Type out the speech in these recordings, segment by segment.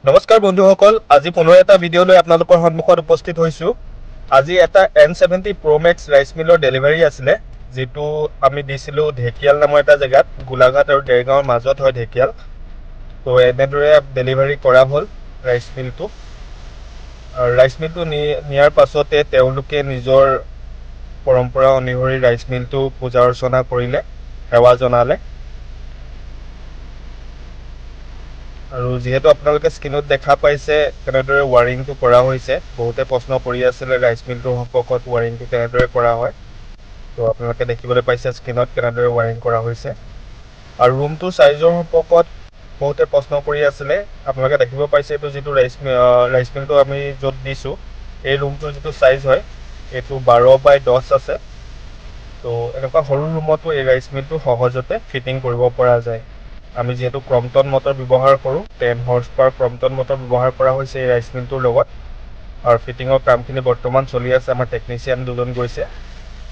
নমস্কাৰ বন্ধুসকল, আজি পুনৰ এটা ভিডিঅ' লৈ আপোনালোকৰ সন্মুখত উপস্থিত হৈছোঁ। আজি এটা N70 Pro Max ৰাইচ মিলৰ ডেলিভাৰী আছিলে, যিটো আমি দিছিলোঁ ঢেকিয়াল নামৰ এটা জেগাত। গোলাঘাট আৰু দেৰগাঁৱৰ মাজত হয় ঢেকিয়াল। তো এনেদৰে ডেলিভাৰী কৰা হ'ল ৰাইচ মিলটো। আৰু ৰাইচ মিলটো নিয়াৰ পাছতে তেওঁলোকে নিজৰ পৰম্পৰা অনুসৰি ৰাইচ মিলটো পূজা অৰ্চনা কৰিলে, সেৱা জনালে। আৰু যিহেতু আপোনালোকে স্ক্ৰীনত দেখা পাইছে কেনেদৰে ৱাৰিংটো কৰা হৈছে, বহুতে প্ৰশ্ন কৰি আছিলে ৰাইচ মিলটোৰ সম্পৰ্কত ৱাৰিংটো কেনেদৰে কৰা হয়। তো আপোনালোকে দেখিবলৈ পাইছে স্ক্ৰীনত কেনেদৰে ৱাৰিং কৰা হৈছে। আৰু ৰুমটোৰ চাইজৰ সম্পৰ্কত বহুতে প্ৰশ্ন কৰি আছিলে। আপোনালোকে দেখিব পাইছে এইটো যিটো ৰাইচ মিলটো আমি য'ত দিছোঁ, এই ৰুমটোৰ যিটো চাইজ হয় এইটো 12x10 আছে। তো এনেকুৱা সৰু ৰুমতো এই ৰাইচ মিলটো সহজতে ফিটিং কৰিব পৰা যায়। আমি যিহেতু ক্ৰম্পটন মটৰ ব্যৱহাৰ কৰোঁ, 10 হৰ্চ পাৱাৰ ক্ৰম্পটন মটৰ ব্যৱহাৰ কৰা হৈছে এই ৰাইচ মিলটোৰ লগত। আৰু ফিটিঙৰ কামখিনি বৰ্তমান চলি আছে। আমাৰ টেকনিচিয়ান দুজন গৈছে,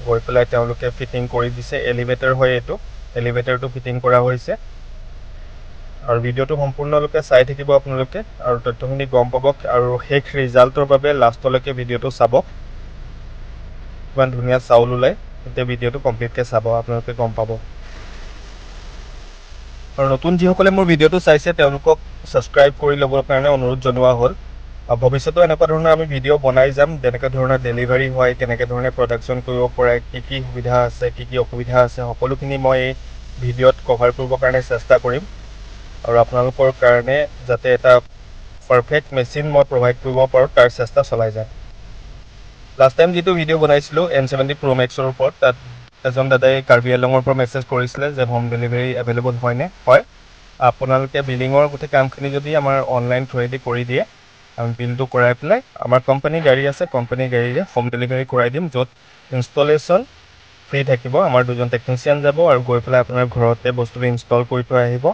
গৈ পেলাই তেওঁলোকে ফিটিং কৰি দিছে। এলিভেটৰ হয় এইটো, এলিভেটৰটো ফিটিং কৰা হৈছে। আৰু ভিডিঅ'টো সম্পূৰ্ণৰূপে চাই থাকিব আপোনালোকে, আৰু তথ্যখিনি গম পাব। আৰু শেষ ৰিজাল্টৰ বাবে লাষ্টলৈকে ভিডিঅ'টো চাব। কিমান ধুনীয়া চাউল ওলায়, তেতিয়া ভিডিঅ'টো কমপ্লিটকৈ চাব, আপোনালোকে গম পাব। আৰু নতুন যিসকলে মোৰ ভিডিঅ'টো চাইছে তেওঁলোকক ছাবস্ক্ৰাইব কৰি ল'বৰ কাৰণে অনুৰোধ জনোৱা হ'ল। ভৱিষ্যতেও এনেকুৱা ধৰণৰ আমি ভিডিঅ' বনাই যাম, যেনেকৈ ধৰণৰ ডেলিভাৰী হয়, কেনেকৈ ধৰণে প্ৰডাকশ্যন কৰিব পাৰে, কি কি সুবিধা আছে, কি কি অসুবিধা আছে, সকলোখিনি মই এই ভিডিঅ'ত কভাৰ কৰিবৰ কাৰণে চেষ্টা কৰিম। আৰু আপোনালোকৰ কাৰণে যাতে এটা পাৰফেক্ট মেচিন মই প্ৰভাইড কৰিব পাৰোঁ তাৰ চেষ্টা চলাই যাম। লাষ্ট টাইম যিটো ভিডিঅ' বনাইছিলোঁ N70 Pro Maxৰ ওপৰত, তাত এজন দাদাই কাৰ্বি আংলঙৰ পৰা মেছেজ কৰিছিলে যে হোম ডেলিভাৰী এভেইলেবল হয়নে। হয়, আপোনালোকে বিলিঙৰ গোটেই কামখিনি যদি আমাৰ অনলাইন থ্ৰুৱেদি কৰি দিয়ে, আমি বিলটো কৰাই পেলাই, আমাৰ কোম্পানীৰ গাড়ী আছে, কোম্পানীৰ গাড়ীৰে হোম ডেলিভাৰী কৰাই দিম, য'ত ইনষ্টলেশ্যন ফ্ৰী থাকিব। আমাৰ দুজন টেকনিচিয়ান যাব আৰু গৈ পেলাই আপোনাৰ ঘৰতে বস্তুটো ইনষ্টল কৰি থৈ আহিব।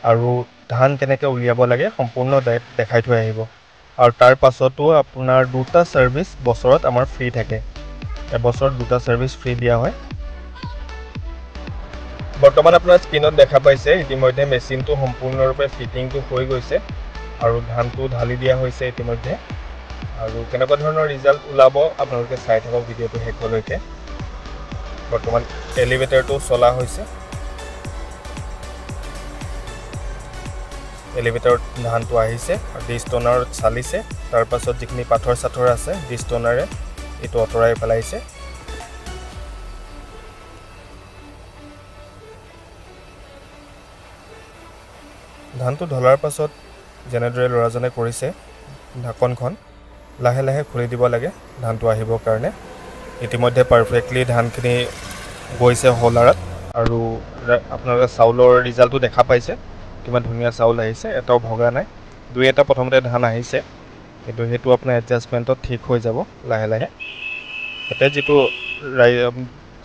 আৰু ধান কেনেকৈ উলিয়াব লাগে সম্পূৰ্ণ দেখাই থৈ আহিব। আৰু তাৰ পাছতো আপোনাৰ 2টা ছাৰ্ভিচ বছৰত আমাৰ ফ্ৰী থাকে। এবছৰত 2টা ছাৰ্ভিচ ফ্ৰী দিয়া হয়। বৰ্তমান আপোনাৰ স্ক্ৰীনত দেখা পাইছে ইতিমধ্যে মেচিনটো সম্পূৰ্ণৰূপে ফিটিংটো হৈ গৈছে, আৰু ধানটো ঢালি দিয়া হৈছে ইতিমধ্যে। আৰু কেনেকুৱা ধৰণৰ ৰিজাল্ট ওলাব আপোনালোকে চাই থাকক ভিডিঅ'টো শেষলৈকে। বৰ্তমান এলিভেটৰটো চলা হৈছে, এলিভেটৰত ধানটো আহিছে আৰু ডিষ্টনাৰত চালিছে। তাৰপাছত যিখিনি পাথৰ চাথৰ আছে ডিষ্টনাৰে এইটো আঁতৰাই পেলাইছে। ধানটো ঢলাৰ পাছত যেনেদৰে ল'ৰাজনে কৰিছে, ঢাকনখন লাহে লাহে খুলি দিব লাগে ধানটো আহিবৰ কাৰণে। ইতিমধ্যে পাৰফেক্টলি ধানখিনি গৈছে হোলাৰত। আৰু আপোনালোকে চাউলৰ ৰিজাল্টটো দেখা পাইছে, কিমান ধুনীয়া চাউল আহিছে, এটাও ভগা নাই। দুই এটা প্ৰথমতে ধান আহিছে, কিন্তু সেইটো আপোনাৰ এডজাষ্টমেণ্টত ঠিক হৈ যাব লাহে লাহে। এতিয়া যিটো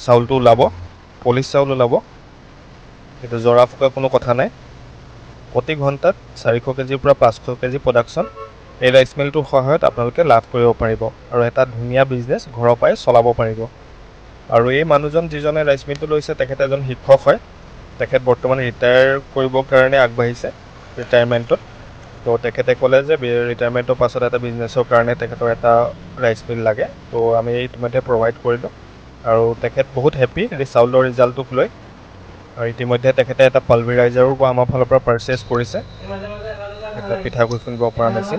চাউলটো ওলাব, পলিচ চাউল ওলাব, সেইটো জৰা ফুকা কোনো কথা নাই। প্ৰতি ঘণ্টাত 400 কেজিৰ পৰা 500 কেজি প্ৰডাকশ্যন এই ৰাইচ মিলটোৰ সহায়ত আপোনালোকে লাভ কৰিব পাৰিব, আৰু এটা ধুনীয়া বিজনেছ ঘৰৰ পৰাই চলাব পাৰিব। আৰু এই মানুহজন যিজনে ৰাইচ মিলটো লৈছে তেখেত এজন শিক্ষক হয়। তেখেত বৰ্তমান ৰিটায়াৰ কৰিবৰ কাৰণে আগবাঢ়িছে ৰিটায়াৰমেণ্টত। তো তেখেতে ক'লে যে ৰিটায়াৰমেণ্টৰ পাছত এটা বিজনেছৰ কাৰণে তেখেতৰ এটা ৰাইচ মিল লাগে। তো আমি ইতিমধ্যে প্ৰভাইড কৰিলোঁ, আৰু তেখেত বহুত হেপ্পী এই চাউলৰ ৰিজাল্টটোক লৈ। আৰু ইতিমধ্যে তেখেতে এটা পালভেৰাইজাৰো আমাৰ ফালৰ পৰা পাৰচেছ কৰিছে, এটা পিঠাগুড়ি খুন্দিব পৰা মেচিন।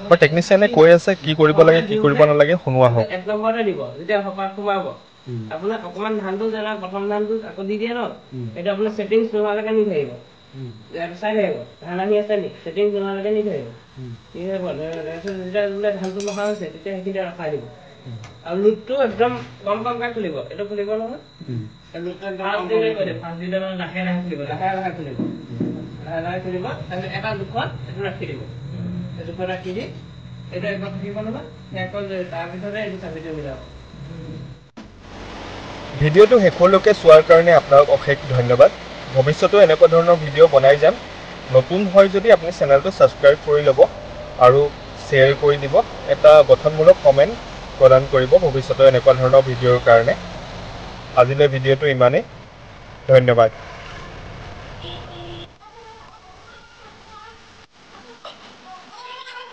আমাৰ টেকনিচিয়ানে কৈ আছে কি কৰিব লাগে কি কৰিব নালাগে, শুনোৱা হওক। এক নম্বৰতে দিব, যেতিয়া সোমাব আপোনাৰ অকণমান ধানটো যেনে প্ৰথম ধানটো আকৌ দি দিয়ে ন, সেইটো আপোনাৰ ছেটিংছ নোহোৱালৈকে নি থাকিব, চাই থাকিব ধান আহি আছে নি, ছেটিংছ নোহোৱালৈকে নি থাকিব। যেতিয়া বোলে ধানটো নহা হৈছে তেতিয়া সেইখিনি ৰখাই দিব। আৰু লুটটো একদম কম কমকৈ খুলিব, এইটো খুলিব নহয়, ফাৰ্ষ্ট দিলে মানে লাহে লাহে খুলিব, লাহে লাহে খুলিব, লাহে লাহে খুলিব। তাৰপিছত এটা জোখত এইটো ৰাখি দিব, জোখত ৰাখি দি এইটো একদম থাকিব নহয়, তাৰপিছতে এইটো চাবিটো মিলাব। ভিডিঅ'টো শেষলৈকে চোৱাৰ কাৰণে আপোনাক অশেষ ধন্যবাদ। ভৱিষ্যতেও এনেকুৱা ধৰণৰ ভিডিঅ' বনাই যাম। নতুন হয় যদি আপুনি চেনেলটো ছাবস্ক্ৰাইব কৰি ল'ব আৰু শ্বেয়াৰ কৰি দিব, এটা গঠনমূলক কমেণ্ট প্ৰদান কৰিব ভৱিষ্যতেও এনেকুৱা ধৰণৰ ভিডিঅ'ৰ কাৰণে। আজিলৈ ভিডিঅ'টো ইমানেই, ধন্যবাদ।